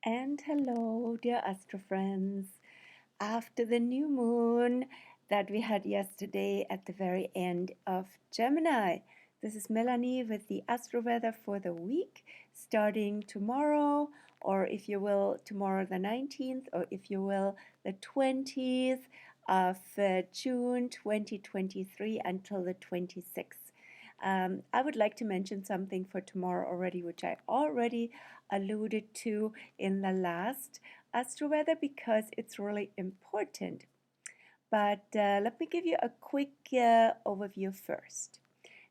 And hello, dear Astro friends. After the new moon that we had yesterday at the very end of Gemini, this is Melanie with the Astro weather for the week starting tomorrow, or if you will, tomorrow the 19th, or if you will, the 20th of June 2023 until the 26th. I would like to mention something for tomorrow already, which I already alluded to in the last Astro weather because it's really important. But let me give you a quick overview first.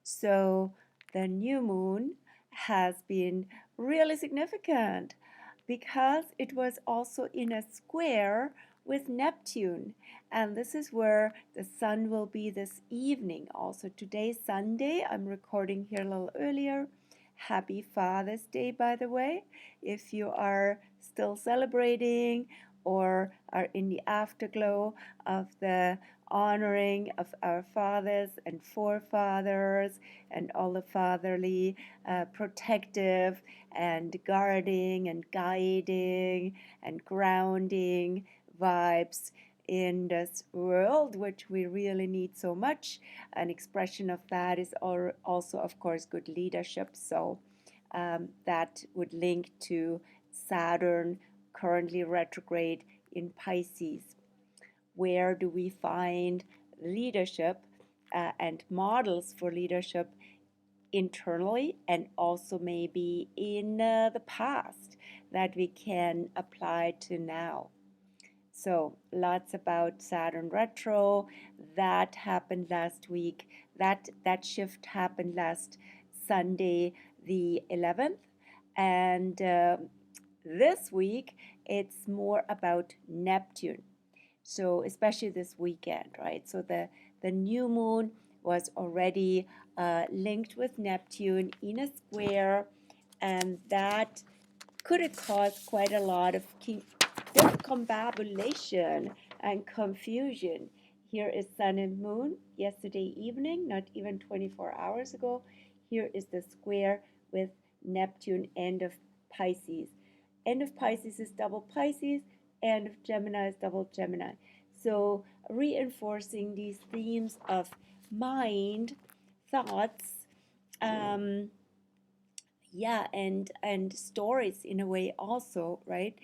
So, the new moon has been really significant because it was also in a square with Neptune. And this is where the sun will be this evening. Also, today's Sunday. I'm recording here a little earlier. Happy Father's Day, by the way, if you are still celebrating or are in the afterglow of the honoring of our fathers and forefathers and all the fatherly protective and guarding and guiding and grounding vibes in this world, which we really need so much. An expression of that is also, of course, good leadership. So that would link to Saturn currently retrograde in Pisces. Where do we find leadership and models for leadership internally and also maybe in the past that we can apply to now? So lots about Saturn retro. That happened last week. That shift happened last Sunday, the 11th, and this week it's more about Neptune. So especially this weekend, right? So the new moon was already linked with Neptune in a square, and that could have caused quite a lot of discombobulation and confusion. Here is Sun and Moon yesterday evening, not even 24 hours ago. Here is the square with Neptune, end of Pisces. End of Pisces is double Pisces, end of Gemini is double Gemini. So reinforcing these themes of mind, thoughts, um, yeah, and stories in a way also, right?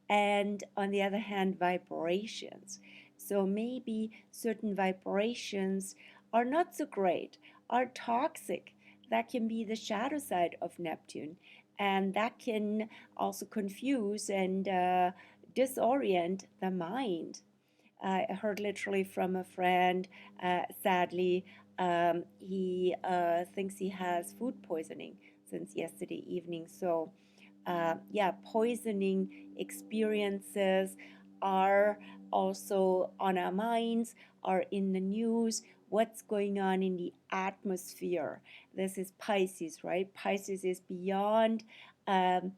And on the other hand, vibrations. So maybe certain vibrations are not so great, are toxic. That can be the shadow side of Neptune, and that can also confuse and disorient the mind. I heard literally from a friend, sadly, he thinks he has food poisoning since yesterday evening. So, yeah, poisoning experiences are also on our minds, are in the news. What's going on in the atmosphere? This is Pisces, right? Pisces is beyond um,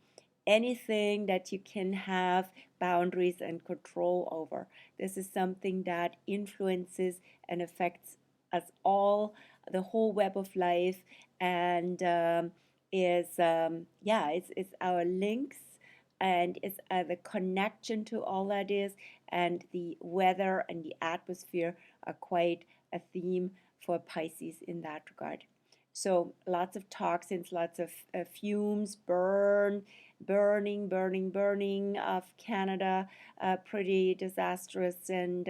anything that you can have boundaries and control over. This is something that influences and affects us all, the whole web of life, and yeah, it's our links and it's the connection to all that is, and the weather and the atmosphere are quite a theme for Pisces in that regard. So lots of toxins, lots of fumes, burning of Canada, pretty disastrous and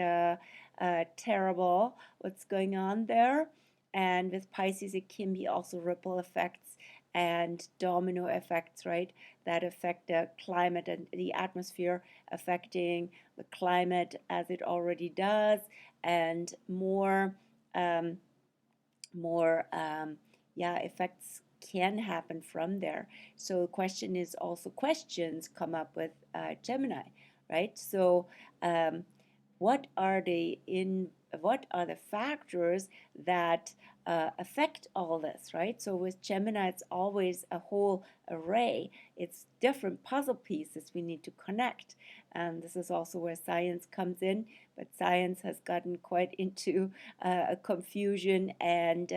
terrible what's going on there. And with Pisces, it can be also ripple effects and domino effects, right? That affect the climate and the atmosphere, affecting the climate as it already does, and um, more yeah, effects can happen from there. So the question is also, questions come up with Gemini, right? So um, what are the factors that affect all this, right? So with Gemini, it's always a whole array. It's different puzzle pieces we need to connect. And this is also where science comes in, but science has gotten quite into a confusion and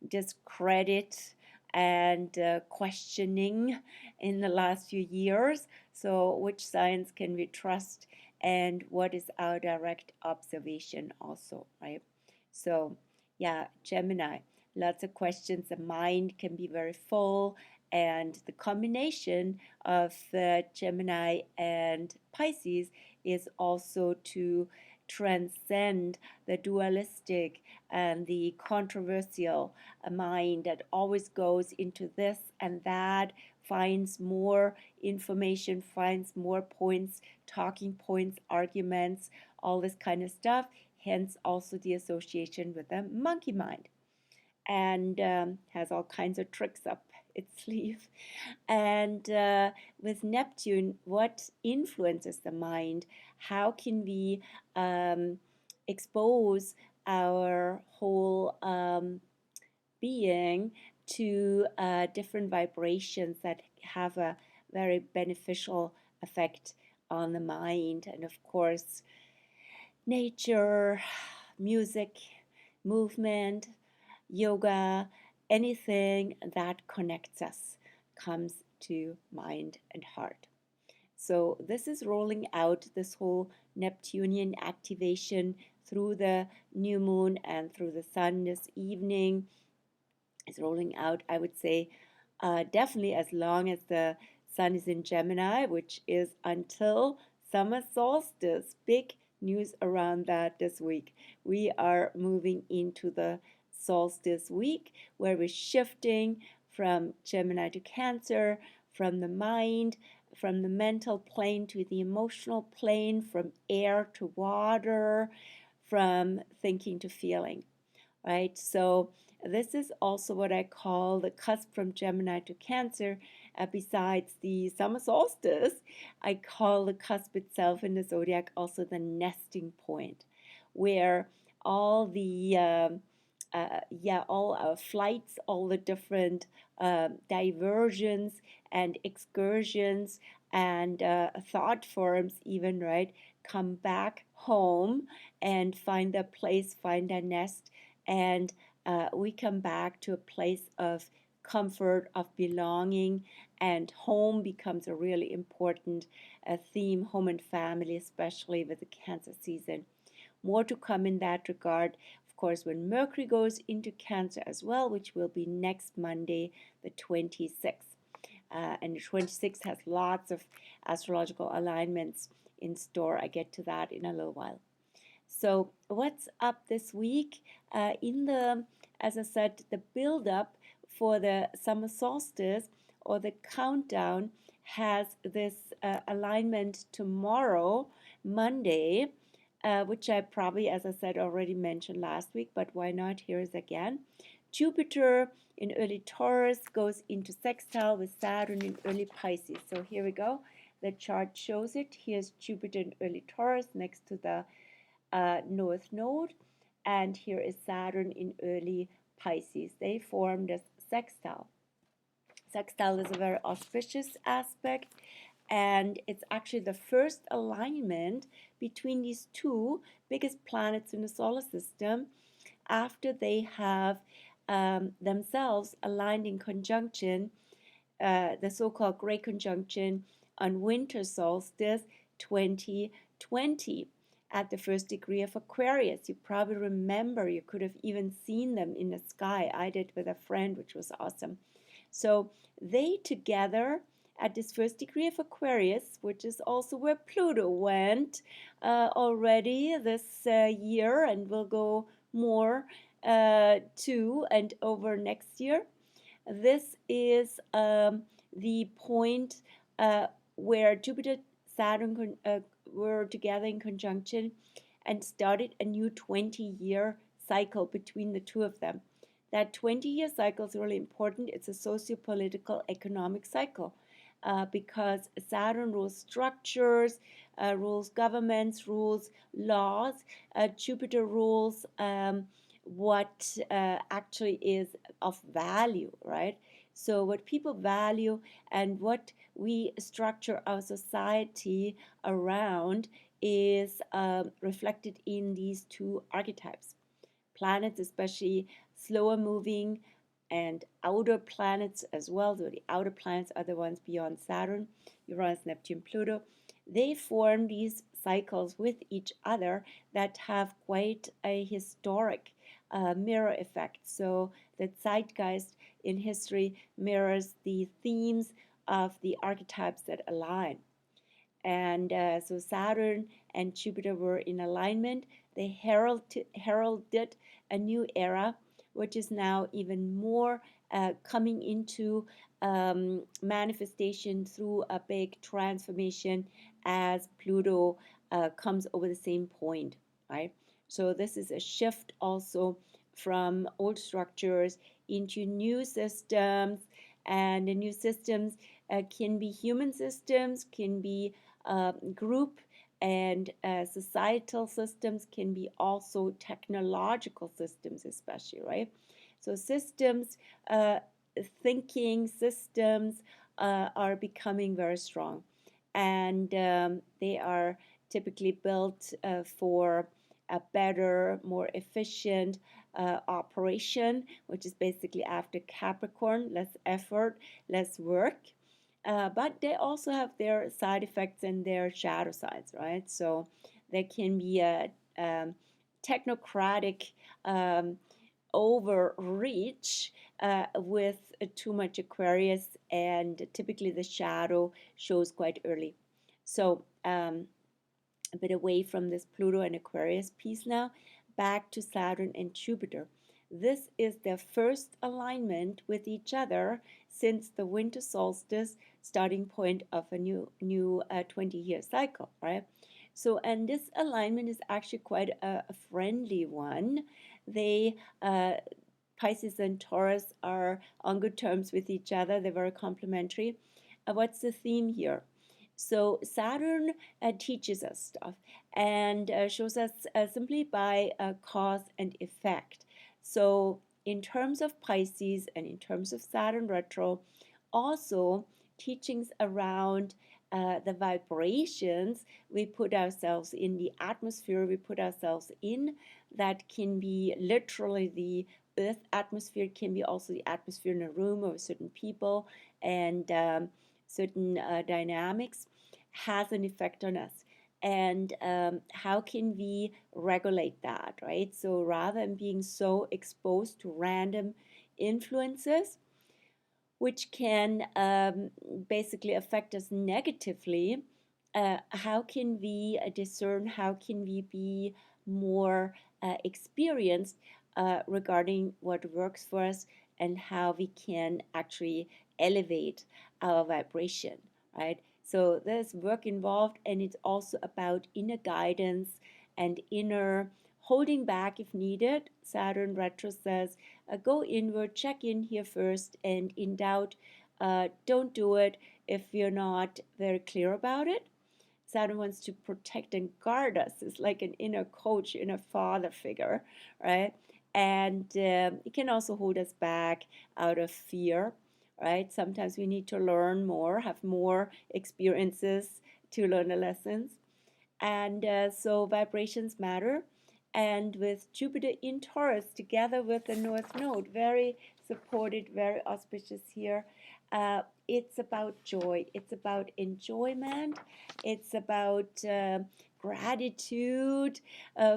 discredit and questioning in the last few years. So, which signs can we trust, and what is our direct observation, also, right? So, yeah, Gemini, lots of questions. The mind can be very full, and the combination of Gemini and Pisces is also to transcend the dualistic and the controversial mind that always goes into this and that, finds more information, finds more points, talking points, arguments, all this kind of stuff. Hence, also the association with the monkey mind, and has all kinds of tricks up its sleeve. And with Neptune, what influences the mind? How can we expose our whole being to different vibrations that have a very beneficial effect on the mind? And of course, nature, music, movement, yoga, anything that connects us comes to mind and heart. So this is rolling out this whole Neptunian activation through the new moon and through the sun this evening. Is rolling out, I would say, definitely as long as the sun is in Gemini, which is until summer solstice. Big news around that this week. We are moving into the solstice week where we're shifting from Gemini to Cancer, from the mind, from the mental plane to the emotional plane, from air to water, from thinking to feeling, right? So this is also what I call the cusp from Gemini to Cancer. Besides the summer solstice, I call the cusp itself in the zodiac also the nesting point, where all the all our flights, all the different diversions and excursions and thought forms, even, right, come back home and find their place, find their nest, and we come back to a place of comfort, of belonging, and home becomes a really important theme, home and family, especially with the Cancer season. More to come in that regard, of course, when Mercury goes into Cancer as well, which will be next Monday, the 26th. And the 26th has lots of astrological alignments in store. I get to that in a little while. So what's up this week? As I said, the build-up for the summer solstice, or the countdown, has this alignment tomorrow, Monday, which I probably, as I said, already mentioned last week, but why not? Here is again. Jupiter in early Taurus goes into sextile with Saturn in early Pisces. So here we go. The chart shows it. Here's Jupiter in early Taurus next to the North Node, and here is Saturn in early Pisces. They form this sextile. Sextile is a very auspicious aspect, and it's actually the first alignment between these two biggest planets in the solar system after they have themselves aligned in conjunction, the so-called Great Conjunction on winter solstice 2020 at the first degree of Aquarius. You probably remember, you could have even seen them in the sky. I did with a friend, which was awesome. So they together at this first degree of Aquarius, which is also where Pluto went already this year and will go more to and over next year. This is the point where Jupiter, Saturn were together in conjunction and started a new 20-year cycle between the two of them. That 20-year cycle is really important. It's a socio-political economic cycle because Saturn rules structures, rules governments, rules laws. Jupiter rules what actually is of value, right? So what people value and what we structure our society around is reflected in these two archetypes. Planets, especially slower moving and outer planets as well. So the outer planets are the ones beyond Saturn, Uranus, Neptune, Pluto. They form these cycles with each other that have quite a historic mirror effect. So the zeitgeist in history mirrors the themes of the archetypes that align. And so Saturn and Jupiter were in alignment. They heralded a new era, which is now even more coming into manifestation through a big transformation as Pluto comes over the same point, right? So this is a shift also from old structures into new systems, and the new systems can be human systems, can be group and societal systems, can be also technological systems, especially, right? So systems, thinking systems are becoming very strong, and they are typically built for a better, more efficient operation, which is basically after Capricorn, less effort, less work. But they also have their side effects and their shadow sides, right? So there can be a technocratic overreach with too much Aquarius, and typically the shadow shows quite early. So a bit away from this Pluto and Aquarius piece now, back to Saturn and Jupiter. This is their first alignment with each other since the winter solstice, starting point of a new 20-year cycle, right? So, and this alignment is actually quite a friendly one. They Pisces and Taurus are on good terms with each other. They're very complementary. What's the theme here? So Saturn teaches us stuff and shows us simply by cause and effect. So in terms of Pisces and in terms of Saturn retro, also teachings around the vibrations we put ourselves in, the atmosphere we put ourselves in, that can be literally the Earth atmosphere, can be also the atmosphere in a room of certain people and certain dynamics, has an effect on us. And how can we regulate that, right? So rather than being so exposed to random influences, which can basically affect us negatively, how can we discern, how can we be more experienced regarding what works for us and how we can actually elevate our vibration, right? So there's work involved, and it's also about inner guidance and inner holding back if needed. Saturn retro says, go inward, check in here first, and in doubt, don't do it if you're not very clear about it. Saturn wants to protect and guard us. It's like an inner coach, inner father figure, right? And it can also hold us back out of fear, right? Sometimes we need to learn more, have more experiences to learn the lessons. And so vibrations matter. And with Jupiter in Taurus together with the North Node, very supported, very auspicious here. It's about joy, it's about enjoyment, it's about gratitude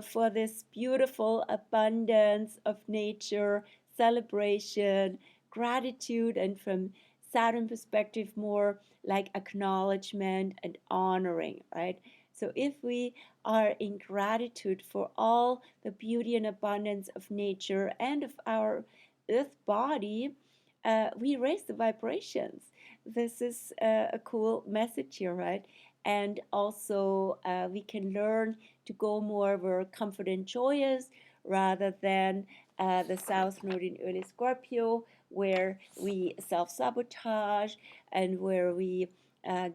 for this beautiful abundance of nature, celebration, gratitude, and from Saturn perspective, more like acknowledgement and honoring, right? So if we are in gratitude for all the beauty and abundance of nature and of our earth body, we raise the vibrations. This is a cool message here, right? And also we can learn to go more where comfort and joy is, rather than the South Node in early Scorpio, where we self-sabotage and where we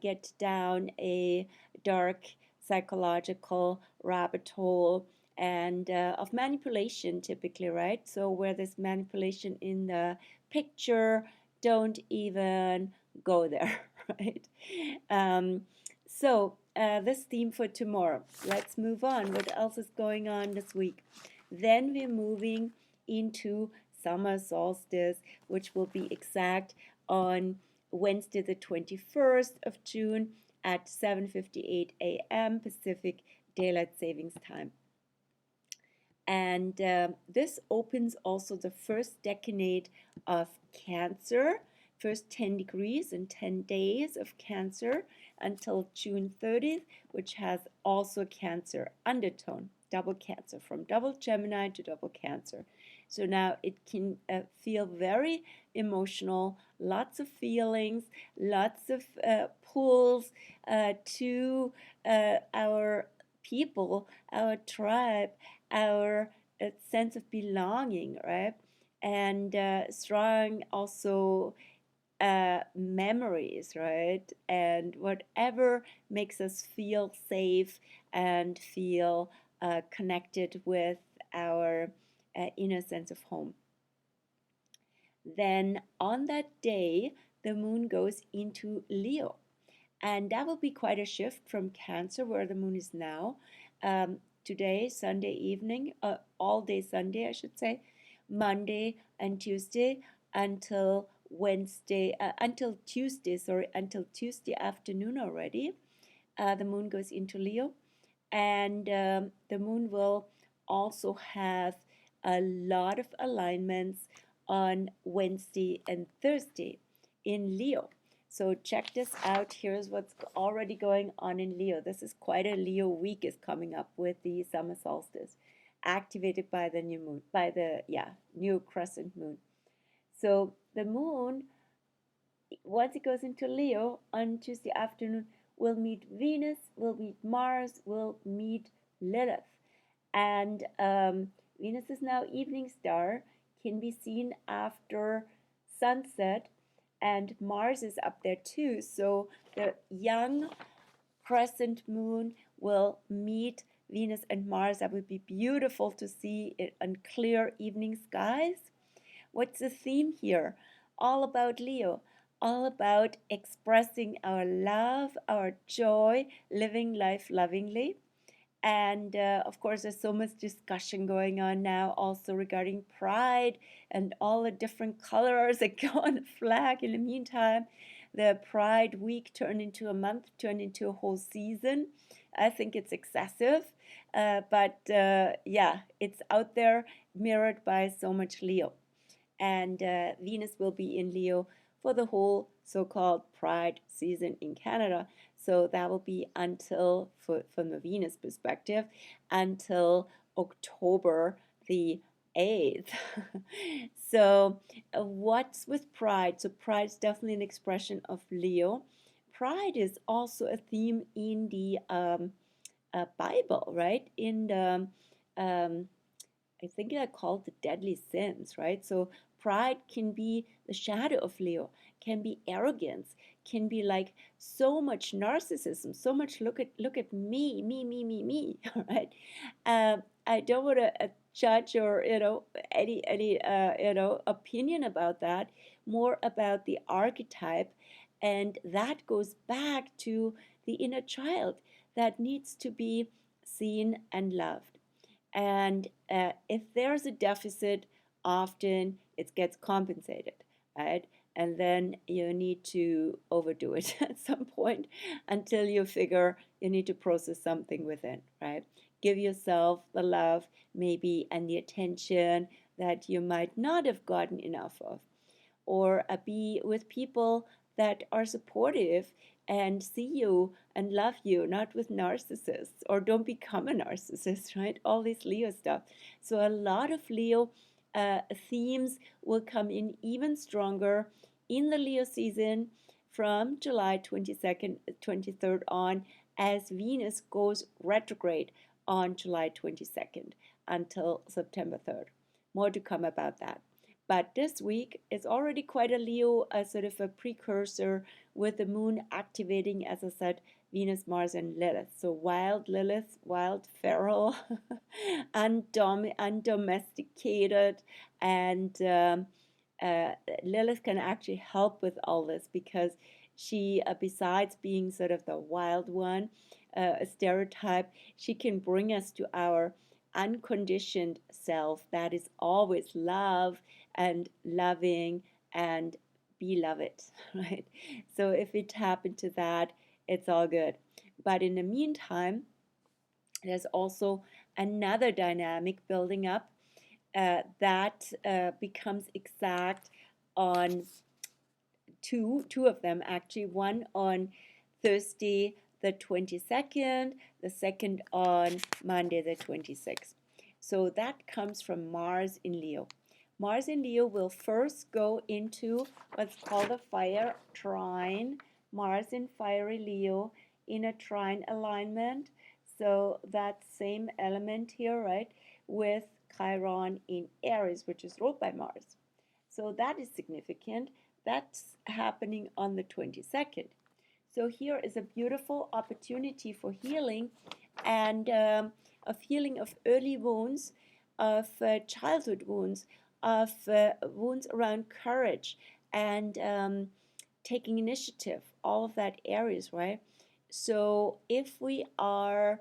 get down a dark psychological rabbit hole and of manipulation typically, right? So where there's manipulation in the picture, don't even go there, right? So this theme for tomorrow. Let's move on. What else is going on this week? Then we're moving into summer solstice, which will be exact on Wednesday, the 21st of June at 7:58 a.m. Pacific Daylight Savings Time. And this opens also the first decade of Cancer, first 10 degrees and 10 days of Cancer until June 30th, which has also Cancer undertone, double Cancer, from double Gemini to double Cancer. So now it can feel very emotional, lots of feelings, lots of pulls to our people, our tribe, our sense of belonging, right? And strong also memories, right? And whatever makes us feel safe and feel connected with our inner sense of home. Then on that day, the moon goes into Leo. And that will be quite a shift from Cancer, where the moon is now. Today, Sunday evening, all day Sunday, I should say, Monday and Tuesday until until Tuesday afternoon already. The moon goes into Leo, and the moon will also have a lot of alignments on Wednesday and Thursday in Leo. So check this out. Here's what's already going on in Leo. This is quite a Leo week is coming up with the summer solstice, activated by the new moon, by the new crescent moon. So the moon, once it goes into Leo on Tuesday afternoon, will meet Venus, will meet Mars, will meet Lilith. And Venus is now evening star, can be seen after sunset, and Mars is up there too. So the young crescent moon will meet Venus and Mars. That would be beautiful to see it on clear evening skies. What's the theme here? All about Leo, all about expressing our love, our joy, living life lovingly. And of course, there's so much discussion going on now also regarding pride and all the different colors that go on the flag. In the meantime, the Pride Week turned into a month, turned into a whole season. I think it's excessive, but yeah, it's out there mirrored by so much Leo. And Venus will be in Leo for the whole so-called Pride season in Canada. So that will be until, from the Venus perspective, until October the 8th. So what's with pride? So pride is definitely an expression of Leo. Pride is also a theme in the Bible, right? In the I think they're called the deadly sins, right? So pride can be the shadow of Leo, can be arrogance, can be like so much narcissism, so much look at me, right? I don't want to judge or any opinion about that. More about the archetype, and that goes back to the inner child that needs to be seen and loved. And if there's a deficit, often it gets compensated, right? And then you need to overdo it at some point until you figure you need to process something within, right? Give yourself the love, maybe, and the attention that you might not have gotten enough of. Or be with people that are supportive and see you and love you, not with narcissists, or don't become a narcissist, right? All this Leo stuff. So a lot of Leo themes will come in even stronger in the Leo season from July 22nd, 23rd on, as Venus goes retrograde on July 22nd until September 3rd. More to come about that. But this week is already quite a Leo, a sort of a precursor, with the moon activating, as I said, Venus, Mars, and Lilith. So wild Lilith, wild, feral, undomesticated, and Lilith can actually help with all this because she, besides being sort of the wild one, a stereotype, she can bring us to our unconditioned self that is always love and loving and beloved, right? So if it happened to that, it's all good. But in the meantime, there's also another dynamic building up that becomes exact on two of them actually, one on Thursday the 22nd, the second on Monday the 26th. So that comes from Mars in Leo. Mars in Leo will first go into what's called a fire trine. Mars in fiery Leo in a trine alignment. So that same element here, right, with Chiron in Aries, which is ruled by Mars. So that is significant. That's happening on the 22nd. So here is a beautiful opportunity for healing and of healing of early wounds, of childhood wounds, of wounds around courage and taking initiative, all of that areas, right? So if we are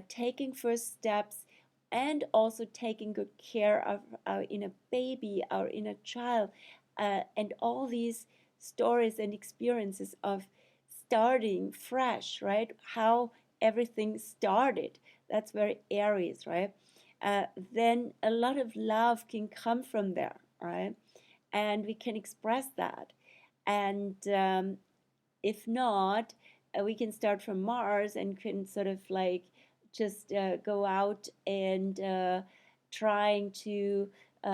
taking first steps and also taking good care of our inner baby, our inner child, and all these stories and experiences of starting fresh, right? How everything started. That's very Aries, right? Then a lot of love can come from there, right? And we can express that. And if not, we can start from Mars and can sort of like just go out and trying to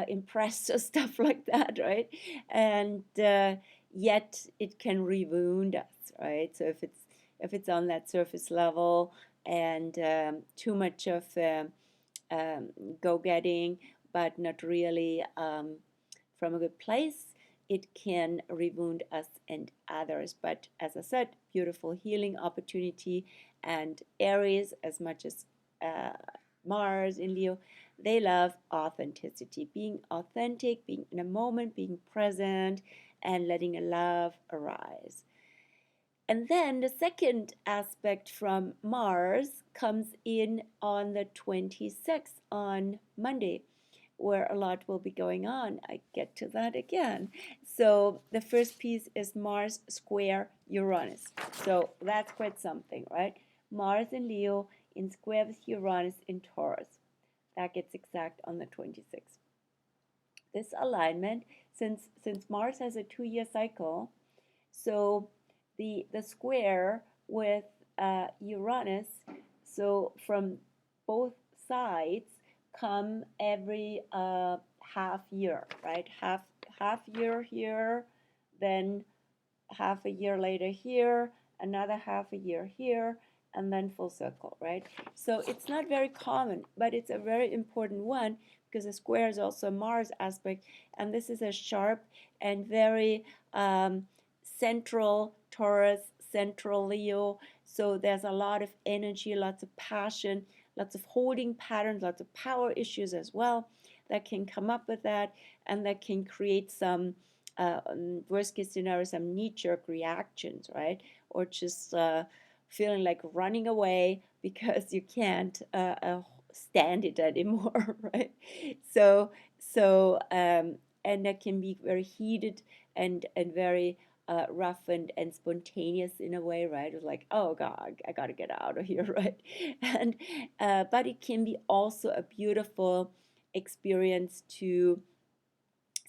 impress or stuff like that, right? And yet it can rewound us, right? So if it's on that surface level and too much of go-getting, but not really from a good place, it can rewound us and others. But as I said, beautiful healing opportunity. And Aries, as much as Mars in Leo, they love authenticity, being authentic, being in a moment, being present, and letting a love arise. And then the second aspect from Mars comes in on the 26th, on Monday, where a lot will be going on. I get to that again. So the first piece is Mars square Uranus. So that's quite something, right? Mars in Leo in square with Uranus in Taurus. That gets exact on the 26th. This alignment, since Mars has a 2-year cycle, so the square with Uranus, so from both sides come every half year, right? Half year here, then half a year later here, another half a year here, and then full circle, right? So it's not very common, but it's a very important one because the square is also a Mars aspect, and this is a sharp and very central Taurus, central Leo. So there's a lot of energy, lots of passion, lots of holding patterns, lots of power issues as well that can come up with that, and that can create some worst case scenario, some knee-jerk reactions, right? Or just feeling like running away because you can't stand it anymore, right? So and that can be very heated and very rough and spontaneous in a way, right? It's like, oh God, I gotta get out of here, right? And but it can be also a beautiful experience to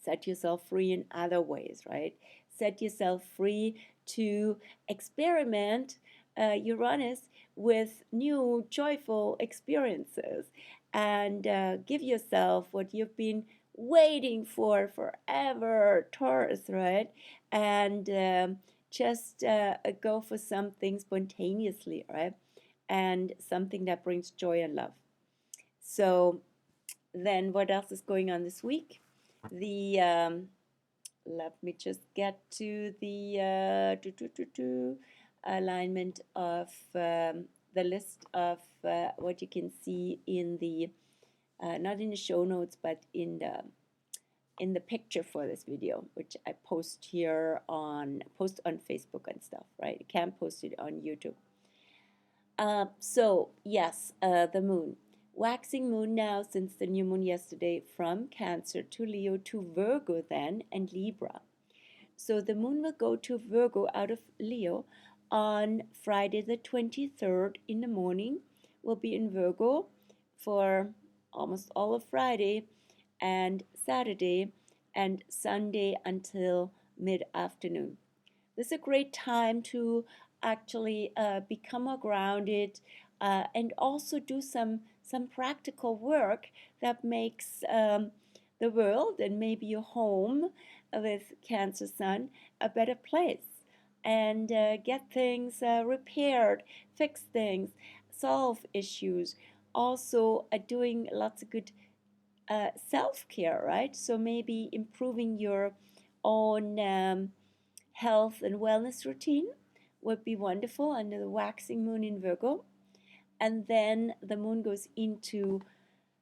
set yourself free in other ways, right? Set yourself free to experiment Uranus with new joyful experiences and give yourself what you've been waiting for forever, Taurus, right? And just go for something spontaneously, right? And something that brings joy and love. So then what else is going on this week? The let me just get to the alignment of the list of what you can see in the not in the show notes, but in the picture for this video, which I post here on Facebook and stuff, right? I can't post it on YouTube. So yes, the moon. Waxing moon now since the new moon yesterday from Cancer to Leo to Virgo then and Libra. So the moon will go to Virgo out of Leo on Friday the 23rd in the morning. We'll be in Virgo for almost all of Friday and Saturday and Sunday until mid-afternoon. This is a great time to actually become more grounded and also do some practical work that makes the world and maybe your home with Cancer Sun a better place, and get things repaired, fix things, solve issues. Also, doing lots of good self-care, right? So maybe improving your own health and wellness routine would be wonderful under the waxing moon in Virgo. And then the moon goes into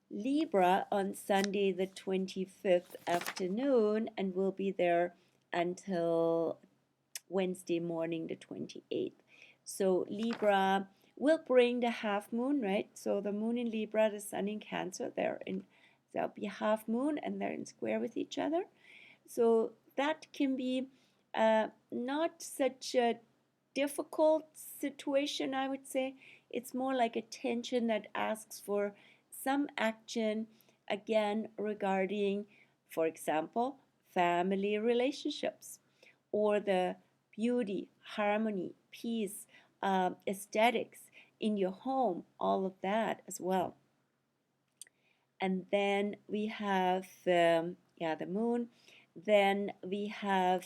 Libra on Sunday the 25th afternoon and will be there until Wednesday morning the 28th. So Libra will bring the half moon, right? So the moon in Libra, the sun in Cancer, there'll be a half moon and they're in square with each other. So that can be not such a difficult situation, I would say. It's more like a tension that asks for some action, again, regarding, for example, family relationships or the beauty, harmony, peace, aesthetics in your home, all of that as well. And then we have the moon. Then we have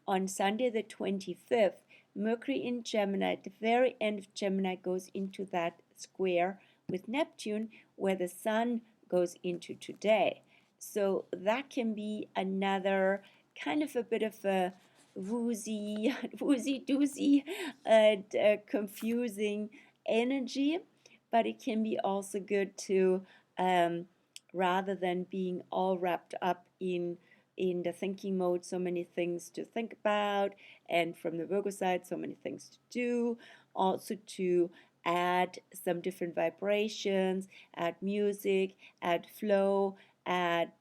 on Sunday the 25th, Mercury in Gemini, at the very end of Gemini, goes into that square with Neptune, where the Sun goes into today. So that can be another kind of a bit of a woozy doozy, and confusing energy, but it can be also good to, rather than being all wrapped up in the thinking mode, so many things to think about, and from the Virgo side, so many things to do, also to add some different vibrations, add music, add flow, add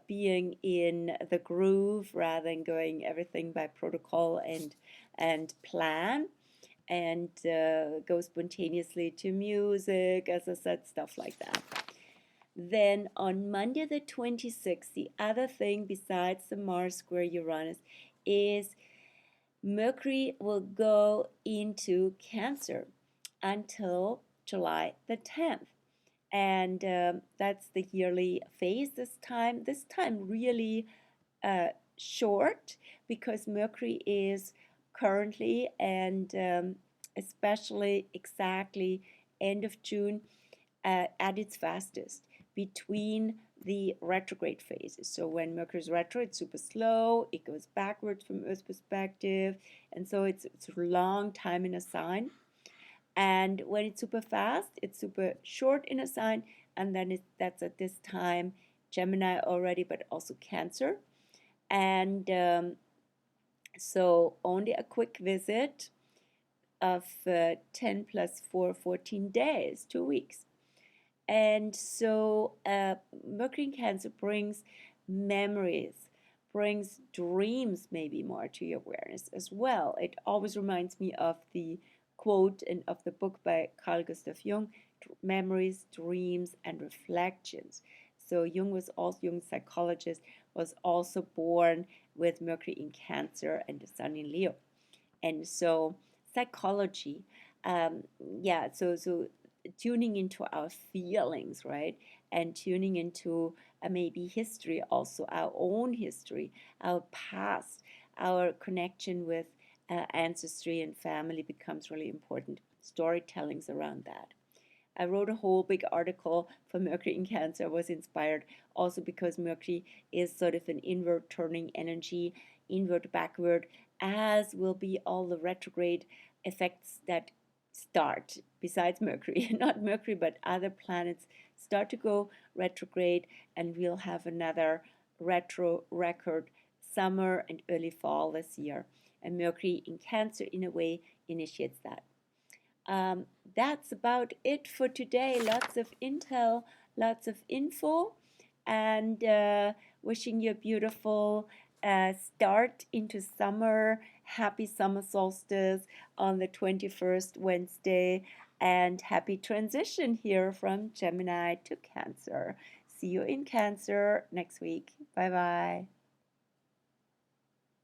being in the groove rather than going everything by protocol and plan, and go spontaneously to music, as I said, stuff like that. Then on Monday the 26th, the other thing besides the Mars square Uranus is Mercury will go into Cancer until July the 10th. And that's the yearly phase this time. This time really short, because Mercury is currently and especially exactly end of June at its fastest between the retrograde phases. So when Mercury is retro, it's super slow, it goes backwards from Earth's perspective, and so it's a long time in a sign. And when it's super fast, it's super short in a sign, and then that's at this time Gemini already, but also Cancer. And so only a quick visit of 10 plus 4, 14 days, 2 weeks. And so Mercury in Cancer brings memories, brings dreams maybe more to your awareness as well. It always reminds me of the quote and of the book by Carl Gustav Jung, Memories, Dreams, and Reflections. So Jung's psychologist, was also born with Mercury in Cancer and the Sun in Leo. And so psychology, so tuning into our feelings, right? And tuning into maybe history, also our own history, our past, our connection with ancestry and family becomes really important. Storytellings around that. I wrote a whole big article for Mercury in Cancer. I was inspired also because Mercury is sort of an inward turning energy, inward, backward, as will be all the retrograde effects that start, besides Mercury, not Mercury, but other planets start to go retrograde, and we'll have another retro record summer and early fall this year. And Mercury in Cancer, in a way, initiates that. um, that's about it for today. Lots of intel, lots of info, and wishing you a beautiful start into summer. Happy summer solstice on the 21st Wednesday, and happy transition here from Gemini to Cancer. See you in Cancer next week. Bye bye.